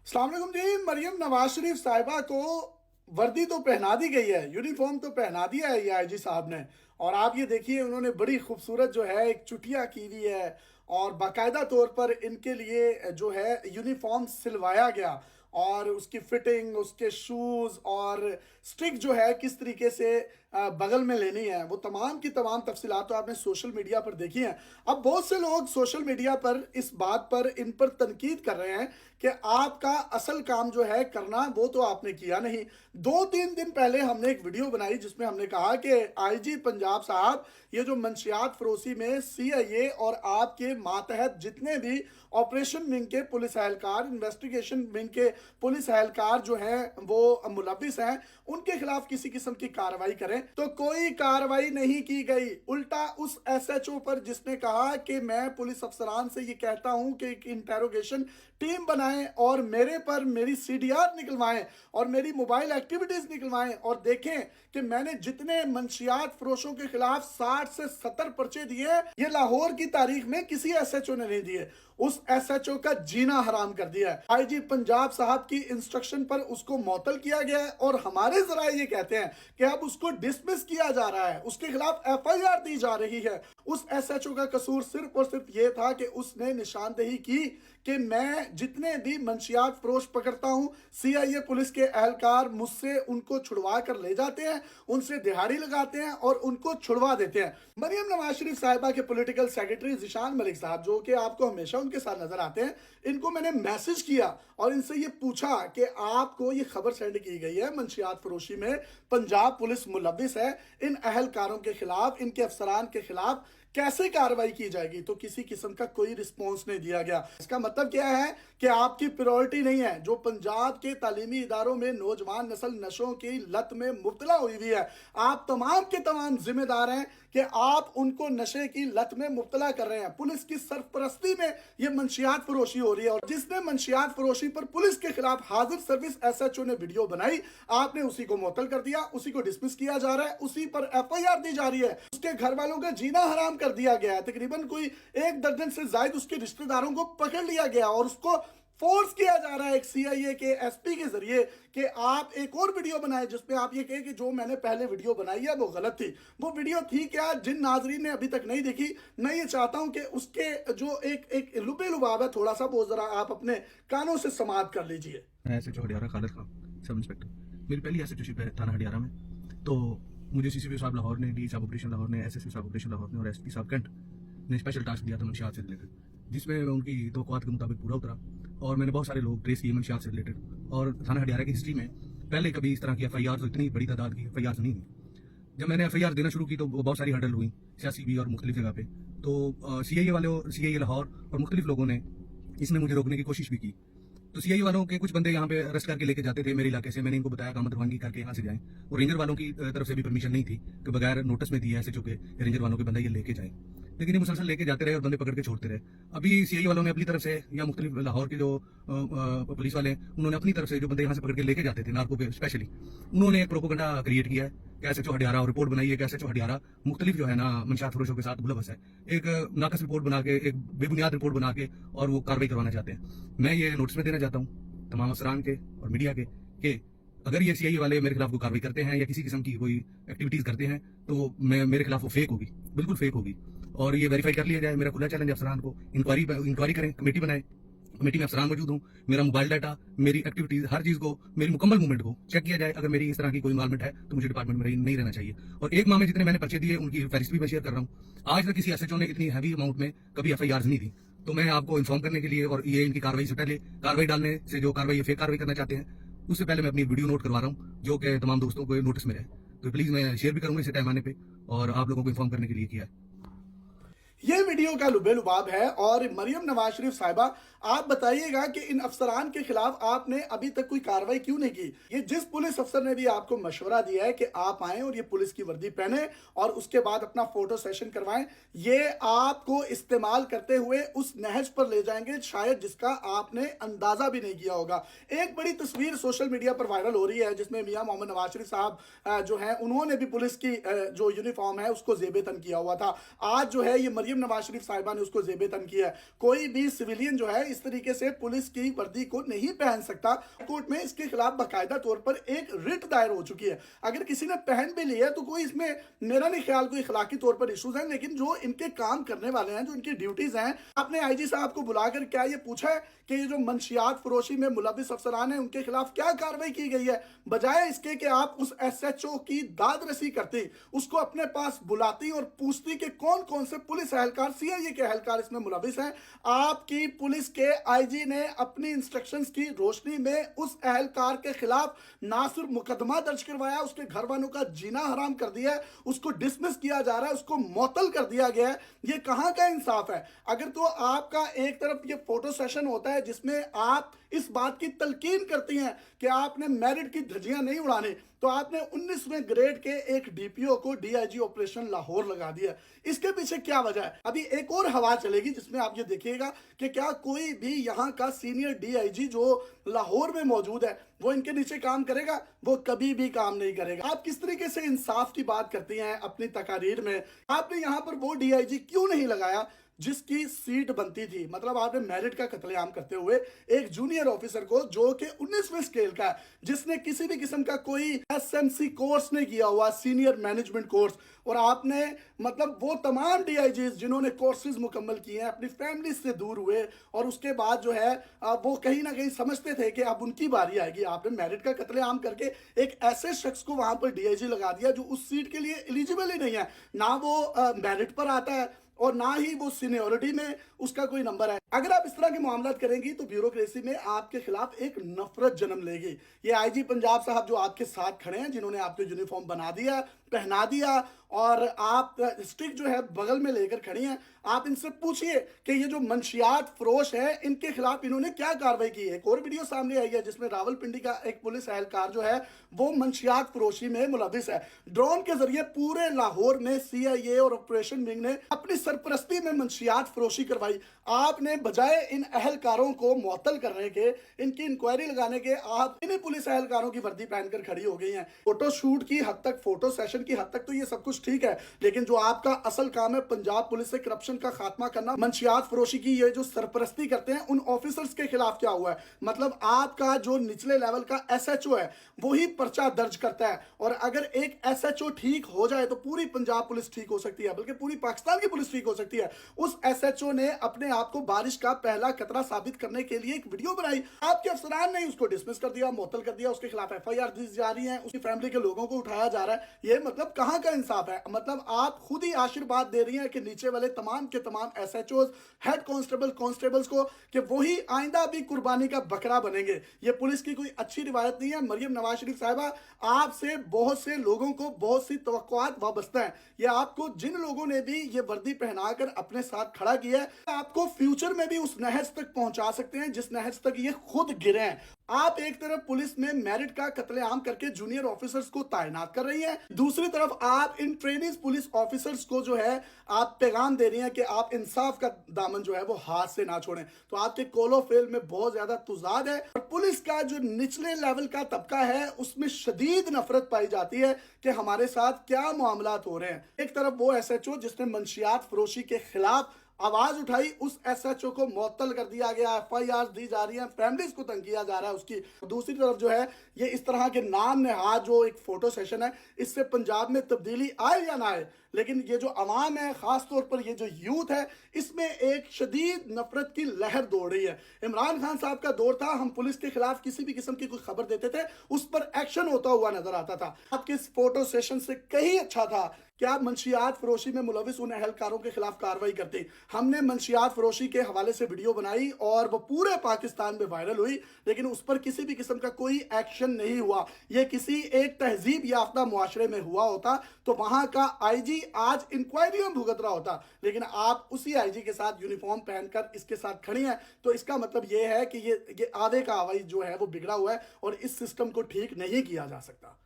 अस्सलाम वालेकुम जी। मरियम नवाज शरीफ साहिबा को वर्दी तो पहना दी गई है, यूनिफॉर्म तो पहना दिया है ये आईजी साहब ने। और आप ये देखिए, उन्होंने बड़ी खूबसूरत जो है एक चुटिया की हुई है और बाकायदा तौर पर इनके लिए जो है यूनिफॉर्म सिलवाया गया। और उसकी फिटिंग, उसके शूज़ और स्टिक जो है किस तरीके से बगल में लेनी है, वो तमाम की तमाम तफसीलात तो आपने सोशल मीडिया पर देखी हैं। अब बहुत से लोग सोशल मीडिया पर इस बात पर इन पर तनकीद कर रहे हैं कि आपका असल काम जो है करना वो तो आपने किया नहीं। 2-3 दिन पहले हमने एक वीडियो बनाई जिसमें हमने कहा कि आईजी पंजाब साहब, ये जो मंशियात फरोशी में सीआईए और आपके मातहत जितने भी ऑपरेशन विंग के पुलिस एहलकार, इन्वेस्टिगेशन विंग के पुलिस एहलकार जो हैं वो मुलविस हैं, उनके खिलाफ किसी किस्म की कार्रवाई करें। तो कोई कार्रवाई नहीं की गई। उल्टा उस एसएचओ पर जिसने कहा कि मैं पुलिस अफसरान से ये कहता हूं कि एक इंटेरोगेशन टीम बनाएं और मेरे पर मेरी सीडीआर निकलवाएं और मेरी मोबाइल एक्टिविटीज निकलवाएं और देखें कि मैंने जितने मंशियात फरोशों के खिलाफ 60 से 70 पर्चे दिए, ये लाहौर की तारीख में किसी एसएचओ ने नहीं दिए। उस एसएचओ का जीना हराम कर दिया है। आईजी पंजाब साहब की इंस्ट्रक्शन पर उसको मुअत्तल किया गया है और हमारे जराए ये कहते हैं कि अब उसको डिसमिस किया जा रहा है, उसके खिलाफ एफआईआर दी जा रही है। उस एसएचओ का कसूर सिर्फ और सिर्फ ये था कि उसने निशानदेही की कि मैं जितने भी मंशियात फरोश पकड़ता हूं, सीआईए पुलिस के एहलकार मुझसे उनको छुड़वा कर ले जाते हैं, उनसे दिहाड़ी लगाते हैं और उनको छुड़वा देते हैं। मरियम नवाज शरीफ साहिबा के पॉलिटिकल सेक्रेटरी जिशान मलिक साहब, जो कि आपको हमेशा उनके साथ नजर आते हैं, इनको मैंने मैसेज किया और इनसे ये पूछा कि आपको ये खबर सेंड की गई है मंशियात फरोशी में पंजाब पुलिस मुलविस है, इन अहलकारों के खिलाफ, इनके अफसरान के खिलाफ कैसे कार्रवाई की जाएगी? तो किसी किस्म का कोई रिस्पॉन्स नहीं दिया गया। इसका मतलब क्या है कि आपकी प्रायोरिटी नहीं है। जो पंजाब के तालीमी इदारों में नौजवान नस्ल नशों की लत में मुब्तला हुई हुई है, आप तमाम के तमाम जिम्मेदार हैं कि आप उनको नशे की लत में मुब्तला कर रहे हैं। पुलिस की सरपरस्ती में यह मंशियात फरोशी हो रही है और जिसने मंशियात फरोशी पर पुलिस के खिलाफ हाजिर सर्विस एसएचओ ने वीडियो बनाई, आपने उसी को मुअत्तल कर दिया, उसी को डिसमिस किया जा रहा है, उसी पर एफआईआर दी जा रही है, उसके घर वालों का जीना हराम कर दिया गया है। तकरीबन कोई 1 दर्जन से जायद उसके रिश्तेदारों को पकड़ लिया गया और उसको फोर्स किया जा रहा है एक सीआईए के एसपी के जरिए कि आप एक और वीडियो बनाएं जिसमें आप ये कहें कि जो मैंने पहले वीडियो बनाई है वो गलत थी। वो वीडियो थी क्या? जिन नाजरीन ने अभी तक नहीं देखी, मैं ये चाहता हूं कि उसके जो एक लुबे लुबाब है थोड़ा सा, वो जरा आप अपने कानों से समाप्त कर लीजिए। SHO Hudiara Khalid Khan, sub inspector. मेरी पहली एसएचओशिप है थाना हडियारा में। तो मुझे सीसीपी साहब लाहौर ने, डी साहब ऑपरेशन लाहौर ने, एसएसपी साहब ऑपरेशन लाहौर ने और एसपी साहब कैंट ने स्पेशल टास्क दिया था मंशियात से रिलेटेड, जिसमें मैं उनकी तवक्कुआत के मुताबिक पूरा उतरा और मैंने बहुत सारे लोग ट्रेस किए मंशियात से रिलेटेड। और थाना हडियारा की हिस्ट्री में पहले कभी इस तरह की एफआईआर, तो इतनी बड़ी तादाद की एफआईआर नहीं हुई। जब मैंने एफआईआर देना शुरू की तो बहुत सारी हर्डल हुई सियासी भी और मुख्तलिफ जगह पे। तो सीआईए वालों, सीआईए लाहौर और मुख्तलिफ लोगों ने इसमें मुझे रोकने की कोशिश भी की। तो सीआईए वालों के कुछ बंदे यहाँ पे अरेस्ट करके लेके जाते थे मेरे इलाके से। मैंने इनको बताया काम रवानगी करके यहाँ से जाएं। और रेंजर वालों की तरफ से भी परमिशन नहीं थी कि बगैर नोटिस में दिए एसएचओ के रेंजर वालों के बंदे ये लेके जाएं। लेकिन ये मुसलसल लेके जाते रहे और बंदे पकड़ के छोड़ते रहे। अभी सीआईए वालों ने अपनी तरफ से या मुख्तलिफ लाहौर के जो पुलिस वाले, उन्होंने अपनी तरफ से जो बंदे यहाँ से पकड़ के लेके जाते थे नार्को पे स्पेशली, उन्होंने एक प्रोपोगंडा क्रिएट किया है कि एसएचओ हडियारा, और रिपोर्ट बनाई है कि एसएचओ हडियारा मुख्तलिफ जो है ना मंशियात फरोशों के साथ मुलव्वस है। एक नाकस रिपोर्ट बना के, एक बेबुनियाद रिपोर्ट बना के और वो कार्रवाई करवाना चाहते हैं। मैं ये नोटिस में देना चाहता हूँ तमाम अफसरान के और मीडिया के कि अगर ये सीआईए वाले मेरे खिलाफ कोई कार्रवाई करते हैं या किसी किस्म की कोई एक्टिविटीज करते हैं तो मेरे खिलाफ वो फेक होगी, बिल्कुल फेक होगी। और ये वेरीफाई कर लिया जाए। मेरा खुला चैलेंज अफसरान को, इंक्वायरी करें, कमेटी बनाए, कमेटी में अफसरान मौजूद हूँ, मेरा मोबाइल डाटा, मेरी एक्टिविटीज, हर चीज को, मेरी मुकम्मल मूवमेंट को चेक किया जाए। अगर मेरी इस तरह की कोई इन्वॉल्वमेंट है तो मुझे डिपार्टमेंट में नहीं रहना चाहिए। और एक माह में जितने मैंने पर्चे दिए उनकी फहरिस्त भी मैं शेयर कर रहा हूँ। आज तक किसी एसएचओ ने इतनी हैवी अमाउंट में कभी एफआईआर नहीं दी। तो मैं आपको इन्फॉर्म करने के लिए और ये इनकी कार्रवाई से पहले, कार्रवाई डालने से जो कार्रवाई फेक कार्रवाई करना चाहते हैं, उससे पहले मैं अपनी वीडियो नोट करवा रहा हूँ जो कि तमाम दोस्तों को नोटिस में रहे। तो प्लीज मैं शेयर भी करूंगा इसे टाइम आने पे और आप लोगों को इन्फॉर्म करने के लिए किया है। ये वीडियो का लुबे लुबाब है। और मरियम नवाज शरीफ साहिबा, आप बताइएगा कि इन अफसरान के खिलाफ आपने अभी तक कोई कार्रवाई क्यों नहीं की? ये जिस पुलिस अफसर ने भी आपको मशवरा दिया है कि आप आए और ये पुलिस की वर्दी पहने और उसके बाद अपना फोटो सेशन करवाएं, ये आपको इस्तेमाल करते हुए उस नहज पर ले जाएंगे शायद जिसका आपने अंदाजा भी नहीं किया होगा। एक बड़ी तस्वीर सोशल मीडिया पर वायरल हो रही है जिसमें मियां मोहम्मद नवाज शरीफ साहब जो है उन्होंने भी पुलिस की जो यूनिफॉर्म है उसको जेबे तन किया हुआ था। आज जो है ये मरियम मरियम नवाज शरीफ साहिबा ने उसको जेबे तन किया है। कोई भी सिविलियन जो है इस तरीके से पुलिस की वर्दी को नहीं पहन सकता। कोर्ट में इसके खिलाफ बाकायदा तौर पर एक रिट दायर हो चुकी है। अगर किसी ने पहन भी लिया तो कोई इसमें मेरा नहीं ख्याल कोई इखलाकी तौर पर इश्यूज हैं, लेकिन जो इनके काम करने वाले हैं, जो इनकी ड्यूटीज हैं, आपने आईजी साहब को बुलाकर क्या ये पूछा है कि ये जो मंशियात फरोशी में मुलविस अफसरान हैं उनके खिलाफ क्या कार्रवाई की गई है? बजाय इसके कि आप उस एसएचओ की दाद रसी करती, उसको अपने पास बुलाती और पूछती कि कौन कौन से पुलिस एहलकार, सीआईए के एहलकार इसमें मुलविस हैं। आपकी पुलिस के आईजी ने अपनी इंस्ट्रक्शंस की रोशनी में उस एहलकार के खिलाफ ना सिर्फ मुकदमा दर्ज करवाया, उसके घर वालों का जीना हराम कर दिया है, उसको डिसमिस किया जा रहा है, उसको मुअत्तल कर दिया गया है। ये कहां का इंसाफ है? अगर तो आपका एक तरफ ये फोटो सेशन होता है जिसमें आप इस बात की तलकीन करती हैं कि आपने मेरिट की धज्जियां नहीं उड़ाने, तो आपने 19वें ग्रेड के एक डीपीओ को डीआईजी ऑपरेशन लाहौर लगा दिया। इसके पीछे क्या वजह है? अभी एक और हवा चलेगी जिसमें आप ये देखिएगा कि क्या कोई भी यहाँ का सीनियर डीआईजी जो लाहौर में मौजूद है वो इनके नीचे काम करेगा? वो कभी भी काम नहीं करेगा। आप किस तरीके से इंसाफ की बात करती हैं अपनी तकारीर में? आपने यहाँ पर वो डीआईजी क्यों नहीं लगाया जिसकी सीट बनती थी? मतलब आपने मेरिट का कत्लेआम करते हुए एक जूनियर ऑफिसर को जो कि 19वें स्केल का है, जिसने किसी भी किस्म का कोई एसएमसी कोर्स नहीं किया हुआ, सीनियर मैनेजमेंट कोर्स, और आपने मतलब वो तमाम डीआईजीज जिन्होंने कोर्सेज मुकम्मल किए हैं अपनी फैमिली से दूर हुए और उसके बाद जो है वो कहीं ना कहीं समझते थे कि अब उनकी बारी आएगी, आपने मेरिट का कत्लेआम करके एक ऐसे शख्स को वहां पर डीआईजी लगा दिया जो उस सीट के लिए एलिजिबल ही नहीं है। ना वो मेरिट पर आता है और ना ही वो सीनियोरिटी में उसका कोई नंबर है। अगर आप इस तरह के मामलात करेंगी तो ब्यूरोक्रेसी में आपके खिलाफ एक नफरत जन्म लेगी। ये आईजी पंजाब साहब जो आपके साथ खड़े हैं, जिन्होंने आपको यूनिफॉर्म बना दिया, पहना दिया और आप स्टिक जो है बगल में लेकर खड़ी हैं, आप इनसे पूछिए कि ये जो मंशियात फरोश है इनके खिलाफ इन्होंने क्या कार्रवाई की है। एक और वीडियो सामने आई है जिसमें रावलपिंडी का एक पुलिस एहलकार जो है वो मंशियात फरोशी में मुलविस है। ड्रोन के जरिए पूरे लाहौर में सीआईए और ऑपरेशन विंग ने अपनी सरपरस्ती में मंशियात फरोशी करवाई। आपने बजाय इन अहलकारों को मुअत्तल करने के, इनकी इंक्वायरी लगाने के, आप इन्हीं पुलिस एहलकारों की वर्दी पहनकर खड़ी हो गई हैं। फोटो शूट की हद तक, फोटो सेशन की हद तक तो ये सब कुछ ठीक है, लेकिन जो आपका असल काम है पंजाब पुलिस से करप्शन का खात्मा करना, मंशियात फरोशी की ये जो सरपरस्ती करते हैं उन ऑफिसर्स के खिलाफ क्या हुआ है? मतलब आपका जो निचले लेवल का एसएचओ है वही पर्चा दर्ज करता है, और अगर एक एसएचओ ठीक हो जाए तो पूरी पंजाब पुलिस ठीक हो सकती है, बल्कि पूरी पाकिस्तान की पुलिस ठीक हो सकती है। उस एसएचओ ने अपने आप को बारिश का पहला खतरा साबित करने के लिए एक वीडियो बनाई, आपके अफसरान ने उसको डिसमिस कर दिया, मुअत्तल कर दिया, उसके खिलाफ एफआईआर दी जा रही है, उसकी फैमिली के लोगों को उठाया जा रहा है। ये मतलब कहां का इंसाफ है? मतलब आप खुद ही आशीर्वाद दे रही हैं कि नीचे वाले तमाम के तमाम एसएचओ, हेड कांस्टेबल्स को कि वही आइंदा भी कुर्बानी का बकरा बनेंगे। ये पुलिस की कोई अच्छी रिवायत नहीं है। मरियम नवाज शरीफ साहिबा, आपसे बहुत से लोगों को बहुत सी तवक्कुआत वाबस्ता है। ये आपको जिन लोगों ने भी ये वर्दी पहनाकर अपने साथ खड़ा किया है, आपको फ्यूचर में भी उस नहज तक पहुंचा सकते हैं जिस नहज तक ये खुद गिरे हैं। आप एक तरफ पुलिस में मेरिट का कत्लेआम करके जूनियर ऑफिसर्स को तैनात कर रही हैं, दूसरी तरफ आप इन ट्रेनिंग पुलिस ऑफिसर्स को जो है आप पैगाम दे रही हैं कि आप इंसाफ का दामन जो है वो हाथ से ना छोड़ें। तो आपके कोलो फेल में बहुत ज्यादा तुजाद है, और पुलिस का जो निचले लेवल का तबका है उसमें शदीद नफरत पाई जाती है कि हमारे साथ क्या मामलात हो रहे हैं। एक तरफ वो एसएचओ जिसने मंशियात फरोशी के खिलाफ आवाज उठाई, उस एसएचओ को मुअत्तल कर दिया गया, एफआईआर दी जा रही है, फैमिलीज को तंग किया जा रहा है उसकी। दूसरी तरफ जो है ये इस तरह के नाम नेहाद जो एक फोटो सेशन है, इससे पंजाब में तब्दीली आए या ना आए, लेकिन ये जो अवाम है, खास तौर पर ये जो यूथ है, इसमें एक शदीद नफरत की लहर दौड़ रही है। इमरान खान साहब का दौर था, हम पुलिस के खिलाफ किसी भी किस्म की कोई खबर देते थे उस पर एक्शन होता हुआ नजर आता था। आपके इस फोटो सेशन से कहीं अच्छा था कि आप मंशियात फरोशी में मुलविस उन अहलकारों के खिलाफ कार्रवाई करते। हमने मंशियात फरोशी के हवाले से वीडियो बनाई और वो पूरे पाकिस्तान में वायरल हुई, लेकिन उस पर किसी भी किस्म का कोई एक्शन नहीं हुआ। ये किसी एक तहजीब याफ्ता मुआशरे में हुआ होता तो वहां का आईजी आज इंक्वायरी में भुगत रहा होता, लेकिन आप उसी आईजी के साथ यूनिफॉर्म पहनकर इसके साथ खड़ी हैं। तो इसका मतलब ये है कि ये आधे का आवाज जो है वो बिगड़ा हुआ है और इस सिस्टम को ठीक नहीं किया जा सकता।